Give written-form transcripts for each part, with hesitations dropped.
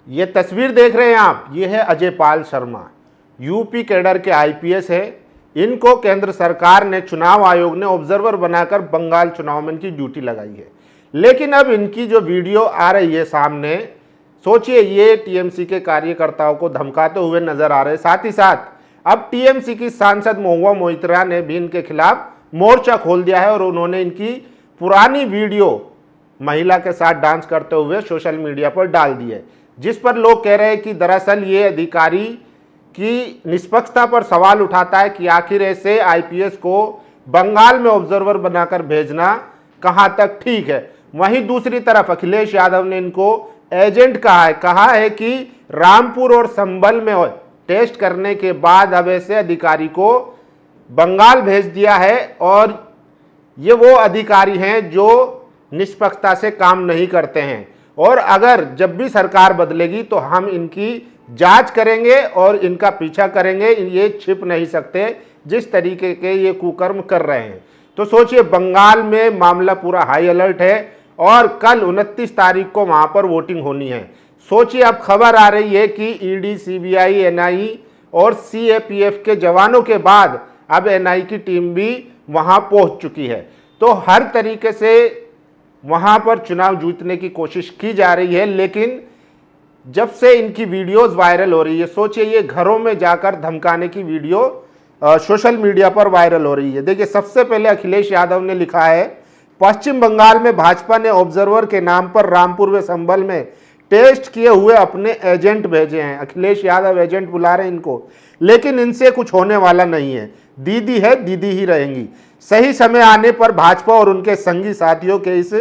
ये तस्वीर देख रहे हैं आप, ये है अजय पाल शर्मा, यूपी कैडर के आईपीएस है। इनको केंद्र सरकार ने, चुनाव आयोग ने ऑब्जर्वर बनाकर बंगाल चुनाव में इनकी ड्यूटी लगाई है। लेकिन अब इनकी जो वीडियो आ रही है सामने, सोचिए ये टीएमसी के कार्यकर्ताओं को धमकाते हुए नजर आ रहे हैं। साथ ही साथ अब टीएमसी की सांसद महुआ मोइत्रा ने भी इनके खिलाफ मोर्चा खोल दिया है और उन्होंने इनकी पुरानी वीडियो महिला के साथ डांस करते हुए सोशल मीडिया पर डाल दी है, जिस पर लोग कह रहे हैं कि दरअसल ये अधिकारी की निष्पक्षता पर सवाल उठाता है कि आखिर ऐसे आईपीएस को बंगाल में ऑब्जर्वर बनाकर भेजना कहां तक ठीक है। वहीं दूसरी तरफ अखिलेश यादव ने इनको एजेंट कहा है कि रामपुर और संभल में टेस्ट करने के बाद अब ऐसे अधिकारी को बंगाल भेज दिया है और ये वो अधिकारी हैं जो निष्पक्षता से काम नहीं करते हैं और अगर जब भी सरकार बदलेगी तो हम इनकी जांच करेंगे और इनका पीछा करेंगे। ये छिप नहीं सकते जिस तरीके के ये कुकर्म कर रहे हैं। तो सोचिए, बंगाल में मामला पूरा हाई अलर्ट है और कल 29 तारीख को वहां पर वोटिंग होनी है। सोचिए, अब खबर आ रही है कि ईडी, सीबीआई, एनआई और सीएपीएफ के जवानों के बाद अब एनआई की टीम भी वहां पहुंच चुकी है। तो हर तरीके से वहां पर चुनाव जीतने की कोशिश की जा रही है। लेकिन जब से इनकी वीडियोस वायरल हो रही है, सोचिए ये घरों में जाकर धमकाने की वीडियो सोशल मीडिया पर वायरल हो रही है। देखिए, सबसे पहले अखिलेश यादव ने लिखा है, पश्चिम बंगाल में भाजपा ने ऑब्जर्वर के नाम पर रामपुर व संभल में टेस्ट किए हुए अपने एजेंट भेजे हैं। अखिलेश यादव एजेंट बुला रहे हैं इनको, लेकिन इनसे कुछ होने वाला नहीं है। दीदी है, दीदी ही रहेंगी। सही समय आने पर भाजपा और उनके संगी साथियों के इस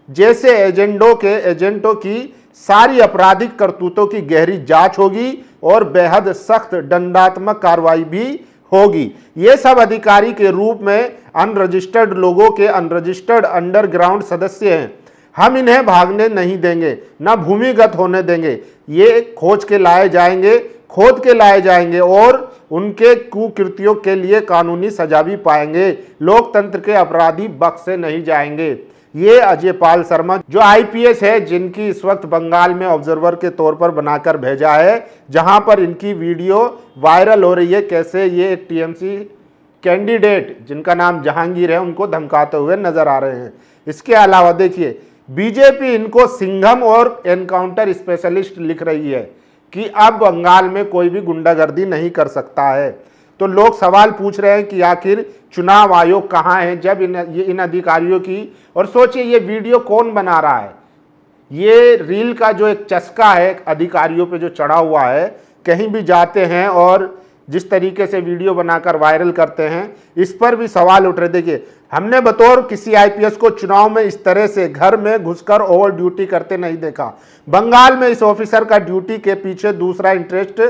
जैसे एजेंटों की सारी आपराधिक करतूतों की गहरी जांच होगी और बेहद सख्त दंडात्मक कार्रवाई भी होगी। ये सब अधिकारी के रूप में अनरजिस्टर्ड लोगों के अनरजिस्टर्ड अंडरग्राउंड सदस्य हैं। हम इन्हें भागने नहीं देंगे, न भूमिगत होने देंगे। ये खोद के लाए जाएंगे और उनके कुकृतियों के लिए कानूनी सजा भी पाएंगे। लोकतंत्र के अपराधी बख्शे नहीं जाएंगे। ये अजय पाल शर्मा जो आईपीएस है, जिनकी इस वक्त बंगाल में ऑब्जर्वर के तौर पर बनाकर भेजा है, जहां पर इनकी वीडियो वायरल हो रही है, कैसे ये एक टीएमसी कैंडिडेट जिनका नाम जहांगीर है उनको धमकाते हुए नजर आ रहे हैं। इसके अलावा देखिए, बीजेपी इनको सिंघम और एनकाउंटर स्पेशलिस्ट लिख रही है कि अब बंगाल में कोई भी गुंडागर्दी नहीं कर सकता है। तो लोग सवाल पूछ रहे हैं कि आखिर चुनाव आयोग कहाँ है जब इन अधिकारियों की। और सोचिए, ये वीडियो कौन बना रहा है? ये रील का जो एक चस्का है अधिकारियों पे जो चढ़ा हुआ है, कहीं भी जाते हैं और जिस तरीके से वीडियो बनाकर वायरल करते हैं, इस पर भी सवाल उठ रहे। देखिए, हमने बतौर किसी आईपीएस को चुनाव में इस तरह से घर में घुसकर ओवर ड्यूटी करते नहीं देखा। बंगाल में इस ऑफिसर का ड्यूटी के पीछे दूसरा इंटरेस्ट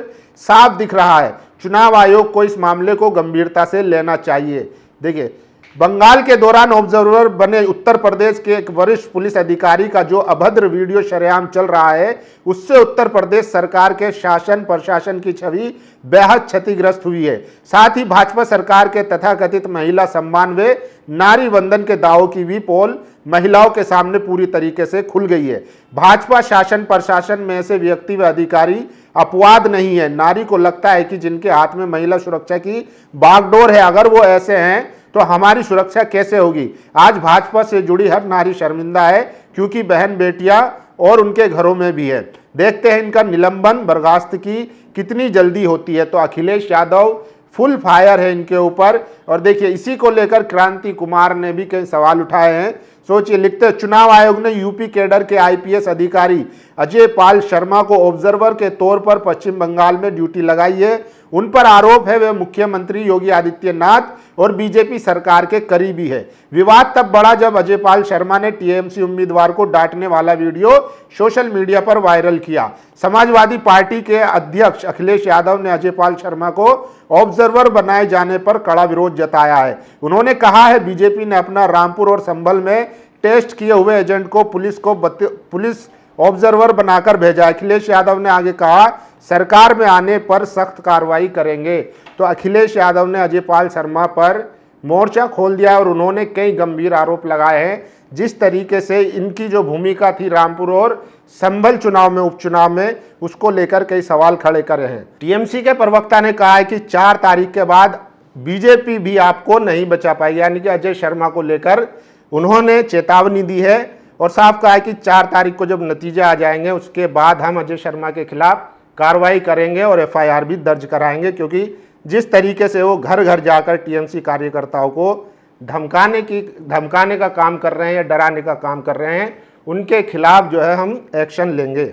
साफ दिख रहा है। चुनाव आयोग को इस मामले को गंभीरता से लेना चाहिए। देखिए, बंगाल के दौरान ऑब्जर्वर बने उत्तर प्रदेश के एक वरिष्ठ पुलिस अधिकारी का जो अभद्र वीडियो शरेआम चल रहा है, उससे उत्तर प्रदेश सरकार के शासन प्रशासन की छवि बेहद क्षतिग्रस्त हुई है। साथ ही भाजपा सरकार के तथाकथित महिला सम्मान व नारी वंदन के दावों की भी पोल महिलाओं के सामने पूरी तरीके से खुल गई है। भाजपा शासन प्रशासन में ऐसे व्यक्ति व अधिकारी अपवाद नहीं है। नारी को लगता है कि जिनके हाथ में महिला सुरक्षा की बागडोर है, अगर वो ऐसे हैं तो हमारी सुरक्षा कैसे होगी। आज भाजपा से जुड़ी हर नारी शर्मिंदा है, क्योंकि बहन बेटियां और उनके घरों में भी है। देखते हैं इनका निलंबन बर्खास्त की कितनी जल्दी होती है। तो अखिलेश यादव फुल फायर है इनके ऊपर। और देखिए, इसी को लेकर क्रांति कुमार ने भी कई सवाल उठाए हैं। सोचिए, लिखते हैं, चुनाव आयोग ने यूपी कैडर के आईपीएस अधिकारी अजय पाल शर्मा को ऑब्जर्वर के तौर पर पश्चिम बंगाल में ड्यूटी लगाई है। उन पर आरोप है वे मुख्यमंत्री योगी आदित्यनाथ और बीजेपी सरकार के करीबी है। विवाद तब बढ़ा जब अजय पाल शर्मा ने टीएमसी उम्मीदवार को डांटने वाला वीडियो सोशल मीडिया पर वायरल किया। समाजवादी पार्टी के अध्यक्ष अखिलेश यादव ने अजय पाल शर्मा को ऑब्जर्वर बनाए जाने पर कड़ा विरोध जताया है। उन्होंने कहा है, बीजेपी ने अपना रामपुर और संभल में टेस्ट किए हुए एजेंट को पुलिस ऑब्जर्वर बनाकर भेजा। अखिलेश यादव ने आगे कहा, सरकार में आने पर सख्त कार्रवाई करेंगे। तो अखिलेश यादव ने अजय पाल शर्मा पर मोर्चा खोल दिया और उन्होंने कई गंभीर आरोप लगाए हैं। जिस तरीके से इनकी जो भूमिका थी रामपुर और संभल चुनाव में, उपचुनाव में, उसको लेकर कई सवाल खड़े करे हैं। टीएमसी के प्रवक्ता ने कहा है कि 4 तारीख के बाद बीजेपी भी आपको नहीं बचा पाएगी, यानी कि अजय शर्मा को लेकर उन्होंने चेतावनी दी है और साफ कहा है कि 4 तारीख को जब नतीजे आ जाएंगे उसके बाद हम अजय शर्मा के खिलाफ कार्रवाई करेंगे और एफआईआर भी दर्ज कराएंगे, क्योंकि जिस तरीके से वो घर घर जाकर टीएमसी कार्यकर्ताओं को धमकाने का काम कर रहे हैं या डराने का काम कर रहे हैं, उनके खिलाफ जो है हम एक्शन लेंगे।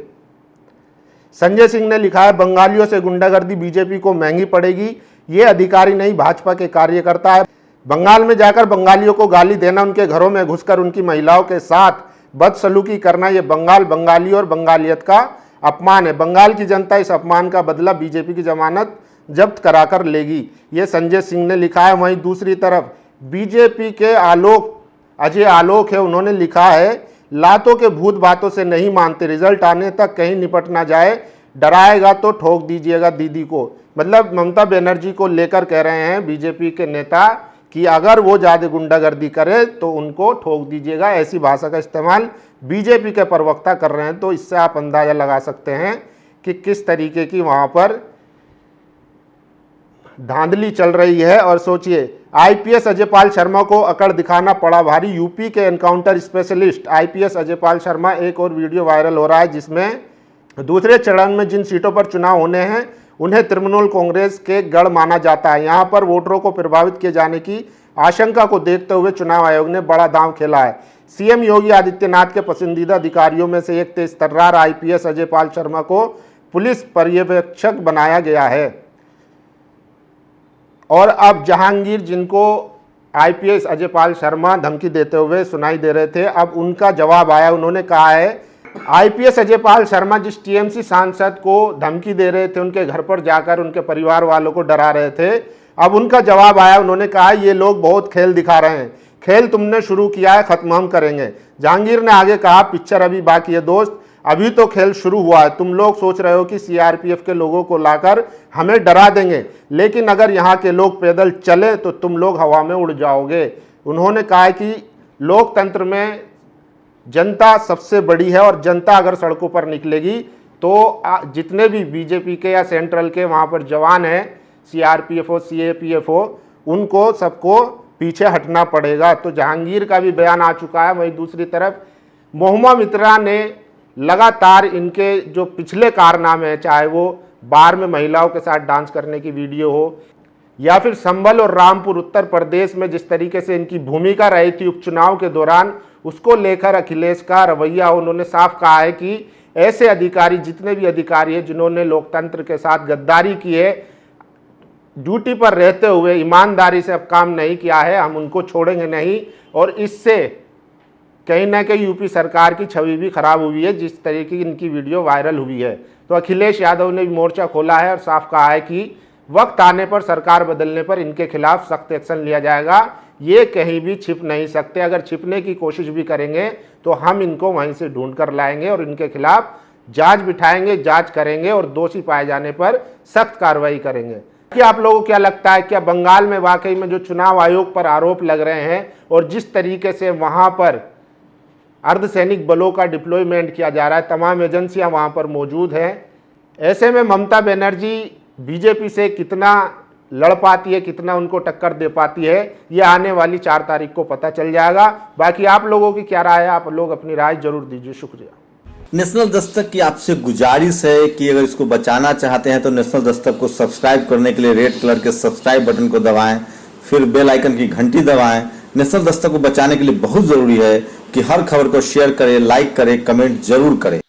संजय सिंह ने लिखा है, बंगालियों से गुंडागर्दी बीजेपी को महंगी पड़ेगी, ये अधिकारी नहीं भाजपा के कार्यकर्ता है। बंगाल में जाकर बंगालियों को गाली देना, उनके घरों में घुसकर उनकी महिलाओं के साथ बदसलूकी करना, ये बंगाली और बंगालियत का अपमान है। बंगाल की जनता इस अपमान का बदला बीजेपी की जमानत जब्त कराकर लेगी, ये संजय सिंह ने लिखा है। वहीं दूसरी तरफ बीजेपी के अजय आलोक है, उन्होंने लिखा है, लातों के भूत बातों से नहीं मानते, रिजल्ट आने तक कहीं निपट ना जाए, डराएगा तो ठोक दीजिएगा दीदी को। मतलब ममता बनर्जी को लेकर कह रहे हैं बीजेपी के नेता कि अगर वो ज़्यादा गुंडागर्दी करे तो उनको ठोक दीजिएगा, ऐसी भाषा का इस्तेमाल बीजेपी के प्रवक्ता कर रहे हैं। तो इससे आप अंदाज़ा लगा सकते हैं कि किस तरीके की वहाँ पर धांधली चल रही है। और सोचिए, आईपीएस अजयपाल शर्मा को अकड़ दिखाना पड़ा भारी, यूपी के encounter specialist IPS Ajaypal Sharma, एक और वीडियो वायरल हो रहा है जिसमें दूसरे चरण में जिन सीटों पर चुनाव होने हैं उन्हें तृणमूल कांग्रेस के गढ़ माना जाता है। यहां पर वोटरों को प्रभावित किए जाने की आशंका को देखते हुए चुनाव आयोग ने बड़ा दांव खेला है। सीएम योगी आदित्यनाथ के पसंदीदा अधिकारियों में से एक तेज तर्रार आईपीएस अजयपाल शर्मा को पुलिस पर्यवेक्षक बनाया गया है। और अब जहांगीर, जिनको आईपीएस अजयपाल शर्मा धमकी देते हुए सुनाई दे रहे थे, अब उनका जवाब आया। उन्होंने कहा है, आईपीएस अजयपाल शर्मा जिस टीएमसी सांसद को धमकी दे रहे थे, उनके घर पर जाकर उनके परिवार वालों को डरा रहे थे, अब उनका जवाब आया। उन्होंने कहा, ये लोग बहुत खेल दिखा रहे हैं, खेल तुमने शुरू किया है, खत्म हम करेंगे। जहांगीर ने आगे कहा, पिक्चर अभी बाकी है दोस्त, अभी तो खेल शुरू हुआ है। तुम लोग सोच रहे हो कि सीआरपीएफ के लोगों को लाकर हमें डरा देंगे, लेकिन अगर यहाँ के लोग पैदल चले तो तुम लोग हवा में उड़ जाओगे। उन्होंने कहा कि लोकतंत्र में जनता सबसे बड़ी है और जनता अगर सड़कों पर निकलेगी तो जितने भी बीजेपी के या सेंट्रल के वहाँ पर जवान हैं, सीआरपीएफ हो, सीएपीएफ हो, उनको सबको पीछे हटना पड़ेगा। तो जहांगीर का भी बयान आ चुका है। वहीं दूसरी तरफ महुआ मित्रा ने लगातार इनके जो पिछले कारनामे हैं, चाहे वो बार में महिलाओं के साथ डांस करने की वीडियो हो या फिर संभल और रामपुर उत्तर प्रदेश में जिस तरीके से इनकी भूमिका रही थी उपचुनाव के दौरान, उसको लेकर अखिलेश का रवैया, उन्होंने साफ कहा है कि ऐसे अधिकारी, जितने भी अधिकारी हैं जिन्होंने लोकतंत्र के साथ गद्दारी की है, ड्यूटी पर रहते हुए ईमानदारी से अब काम नहीं किया है, हम उनको छोड़ेंगे नहीं। और इससे कहीं ना कहीं यूपी सरकार की छवि भी खराब हुई है, जिस तरीके की इनकी वीडियो वायरल हुई है। तो अखिलेश यादव ने भी मोर्चा खोला है और साफ कहा है कि वक्त आने पर, सरकार बदलने पर इनके खिलाफ सख्त एक्शन लिया जाएगा। ये कहीं भी छिप नहीं सकते, अगर छिपने की कोशिश भी करेंगे तो हम इनको वहीं से ढूंढ कर लाएंगे और इनके खिलाफ जांच बिठाएंगे, जांच करेंगे और दोषी पाए जाने पर सख्त कार्रवाई करेंगे। कि आप लोगों को क्या लगता है, क्या बंगाल में वाकई में जो चुनाव आयोग पर आरोप लग रहे हैं और जिस तरीके से वहां पर अर्धसैनिक बलों का डिप्लॉयमेंट किया जा रहा है, तमाम एजेंसियां वहां पर मौजूद हैं, ऐसे में ममता बनर्जी बीजेपी से कितना लड़ पाती है, कितना उनको टक्कर दे पाती है, ये आने वाली 4 तारीख को पता चल जाएगा। बाकी आप लोगों की क्या राय है, आप लोग अपनी राय जरूर दीजिए। शुक्रिया। नेशनल दस्तक की आपसे गुजारिश है कि अगर इसको बचाना चाहते हैं तो नेशनल दस्तक को सब्सक्राइब करने के लिए रेड कलर के सब्सक्राइब बटन को दबाएं, फिर बेल आइकन की घंटी दबाएं। नेशनल दस्तक को बचाने के लिए बहुत जरूरी है कि हर खबर को शेयर करें, लाइक करें, कमेंट जरूर करें।